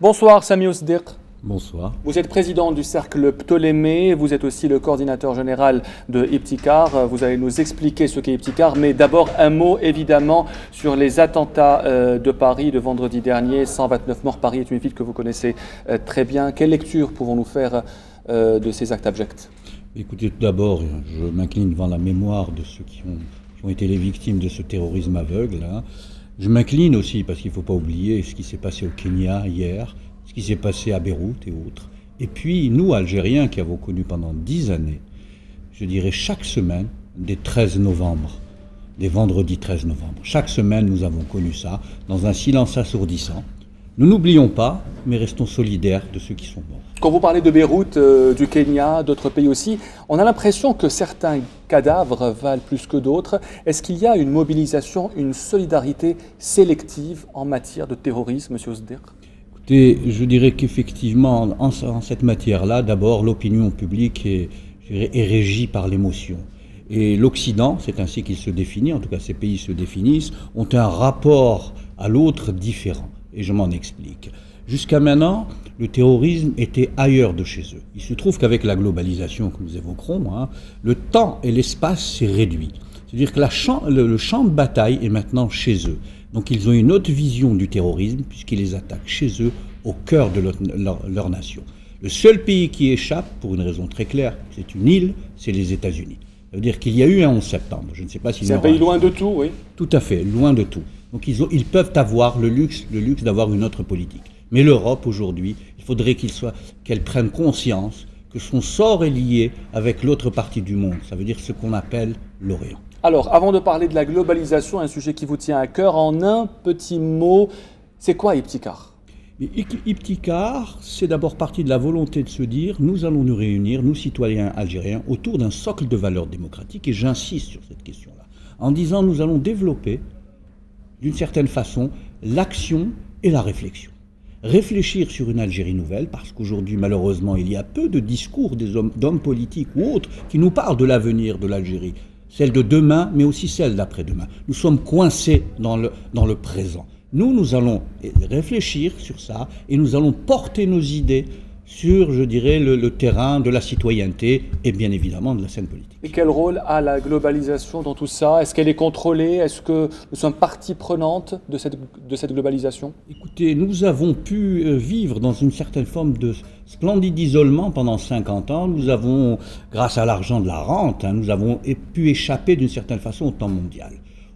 Bonsoir Sami Ousdir. Bonsoir. Vous êtes président du Cercle Ptolémée, vous êtes aussi le coordinateur général de Iptikar. Vous allez nous expliquer ce qu'est Iptikar, mais d'abord un mot évidemment sur les attentats de Paris de vendredi dernier. 129 morts, Paris est une ville que vous connaissez très bien. Quelle lecture pouvons-nous faire de ces actes abjects? Écoutez, tout d'abord, je m'incline devant la mémoire de ceux qui ont été les victimes de ce terrorisme aveugle. Je m'incline aussi parce qu'il ne faut pas oublier ce qui s'est passé au Kenya hier, ce qui s'est passé à Beyrouth et autres. Et puis, nous, Algériens, qui avons connu pendant 10 années, je dirais chaque semaine, des 13 novembre, des vendredis 13 novembre. Chaque semaine, nous avons connu ça, dans un silence assourdissant. Nous n'oublions pas, mais restons solidaires de ceux qui sont morts. Quand vous parlez de Beyrouth, du Kenya, d'autres pays aussi, on a l'impression que certains cadavres valent plus que d'autres. Est-ce qu'il y a une mobilisation, une solidarité sélective en matière de terrorisme, M. Ousdir? Écoutez, je dirais qu'effectivement, en cette matière-là, d'abord, l'opinion publique est régie par l'émotion. Et l'Occident, c'est ainsi qu'il se définit, en tout cas ces pays se définissent, ont un rapport à l'autre différent. Et je m'en explique. Jusqu'à maintenant, le terrorisme était ailleurs de chez eux. Il se trouve qu'avec la globalisation que nous évoquerons, le temps et l'espace s'est réduit. C'est-à-dire que le champ de bataille est maintenant chez eux. Donc ils ont une autre vision du terrorisme puisqu'ils les attaquent chez eux, au cœur de leur nation. Le seul pays qui échappe, pour une raison très claire, c'est une île, c'est les États-Unis. Ça veut dire qu'il y a eu un 11 septembre. Je ne sais pas si c'est un pays loin de tout, oui. Tout à fait, loin de tout. Donc ils peuvent avoir le luxe d'avoir une autre politique. Mais l'Europe aujourd'hui, il faudrait qu'elle prenne conscience que son sort est lié avec l'autre partie du monde. Ça veut dire ce qu'on appelle l'Orient. Alors, avant de parler de la globalisation, un sujet qui vous tient à cœur, en un petit mot, c'est quoi Iptikar? Iptikar, c'est d'abord partie de la volonté de se dire, nous allons nous réunir, nous citoyens algériens, autour d'un socle de valeurs démocratiques, et j'insiste sur cette question-là, en disant nous allons développer, d'une certaine façon, l'action et la réflexion. Réfléchir sur une Algérie nouvelle, parce qu'aujourd'hui, malheureusement, il y a peu de discours d'hommes politiques ou autres qui nous parlent de l'avenir de l'Algérie, celle de demain, mais aussi celle d'après-demain. Nous sommes coincés dans le présent. Nous allons réfléchir sur ça et nous allons porter nos idées sur, je dirais, le terrain de la citoyenneté et bien évidemment de la scène politique. Et quel rôle a la globalisation dans tout ça? Est-ce qu'elle est contrôlée? Est-ce que nous sommes partie prenante de cette globalisation? Écoutez, nous avons pu vivre dans une certaine forme de splendide isolement pendant 50 ans. Nous avons, grâce à l'argent de la rente, nous avons pu échapper d'une certaine façon au temps mondial.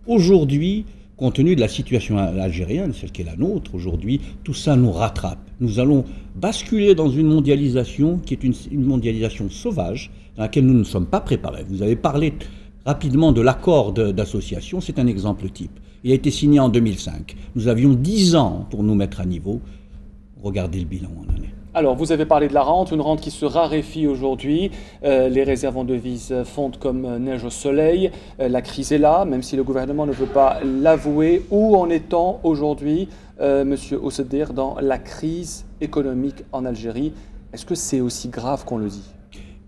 Aujourd'hui, compte tenu de la situation algérienne, celle qui est la nôtre aujourd'hui, tout ça nous rattrape. Nous allons basculer dans une mondialisation qui est une mondialisation sauvage, dans laquelle nous ne sommes pas préparés. Vous avez parlé rapidement de l'accord d'association, c'est un exemple type. Il a été signé en 2005. Nous avions 10 ans pour nous mettre à niveau. Regardez le bilan en année. Alors, vous avez parlé de la rente, une rente qui se raréfie aujourd'hui. Les réserves en devises fondent comme neige au soleil. La crise est là, même si le gouvernement ne veut pas l'avouer. Où en est-on aujourd'hui, Monsieur Ousdir, dans la crise économique en Algérie? Est-ce que c'est aussi grave qu'on le dit?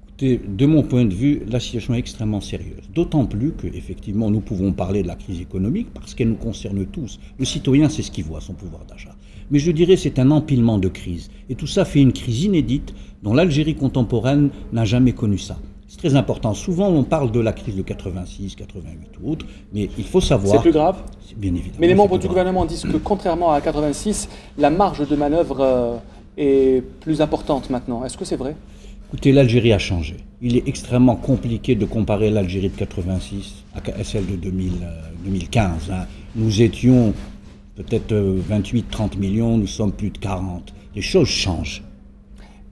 Écoutez, de mon point de vue, la situation est extrêmement sérieuse. D'autant plus qu'effectivement, nous pouvons parler de la crise économique parce qu'elle nous concerne tous. Le citoyen, c'est ce qu'il voit, son pouvoir d'achat. Mais je dirais que c'est un empilement de crises. Et tout ça fait une crise inédite dont l'Algérie contemporaine n'a jamais connu ça. C'est très important. Souvent, on parle de la crise de 86, 88 ou autre, mais il faut savoir... C'est plus grave? Bien évidemment. Mais les membres du gouvernement disent que, contrairement à 86, la marge de manœuvre est plus importante maintenant. Est-ce que c'est vrai? Écoutez, l'Algérie a changé. Il est extrêmement compliqué de comparer l'Algérie de 86 à celle de 2015. Nous étions peut-être 28-30 millions, nous sommes plus de 40. Les choses changent.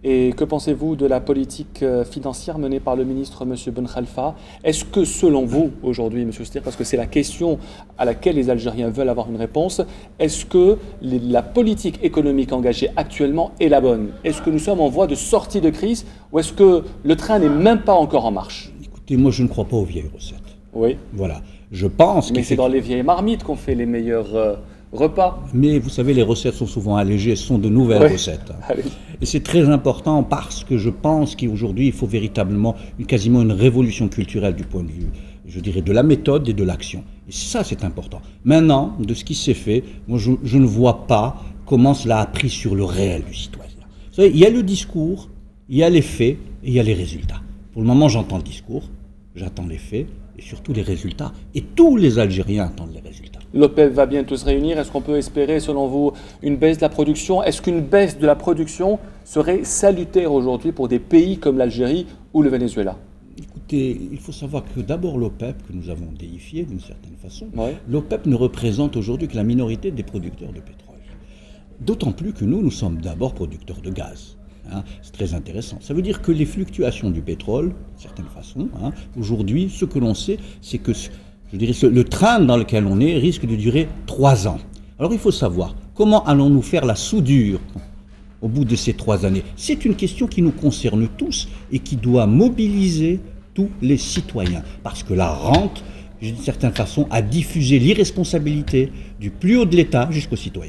Et que pensez-vous de la politique financière menée par le ministre M. Ben Khalfa? Est-ce que selon vous, aujourd'hui, M. Ousdir, parce que c'est la question à laquelle les Algériens veulent avoir une réponse, est-ce que la politique économique engagée actuellement est la bonne? Est-ce que nous sommes en voie de sortie de crise ou est-ce que le train n'est même pas encore en marche? Écoutez, moi je ne crois pas aux vieilles recettes. Oui. Voilà. Je pense que... Mais c'est dans les vieilles marmites qu'on fait les meilleurs... repas. Mais vous savez, les recettes sont souvent allégées, ce sont de nouvelles recettes. Allez. Et c'est très important parce que je pense qu'aujourd'hui, il faut véritablement quasiment une révolution culturelle du point de vue, je dirais, de la méthode et de l'action. Et ça, c'est important. Maintenant, de ce qui s'est fait, moi, je ne vois pas comment cela a pris sur le réel du citoyen. Vous savez, il y a le discours, il y a les faits et il y a les résultats. Pour le moment, j'entends le discours, j'attends les faits et surtout les résultats. Et tous les Algériens attendent les résultats. L'OPEP va bientôt se réunir. Est-ce qu'on peut espérer, selon vous, une baisse de la production? Est-ce qu'une baisse de la production serait salutaire aujourd'hui pour des pays comme l'Algérie ou le Venezuela? Écoutez, il faut savoir que d'abord l'OPEP, que nous avons déifié d'une certaine façon, Ouais. l'OPEP ne représente aujourd'hui que la minorité des producteurs de pétrole. D'autant plus que nous sommes d'abord producteurs de gaz. C'est très intéressant. Ça veut dire que les fluctuations du pétrole, d'une certaine façon, aujourd'hui, ce que l'on sait, c'est que le train dans lequel on est risque de durer 3 ans. Alors il faut savoir, comment allons-nous faire la soudure au bout de ces 3 années? C'est une question qui nous concerne tous et qui doit mobiliser tous les citoyens. Parce que la rente, d'une certaine façon, a diffusé l'irresponsabilité du plus haut de l'État jusqu'aux citoyens.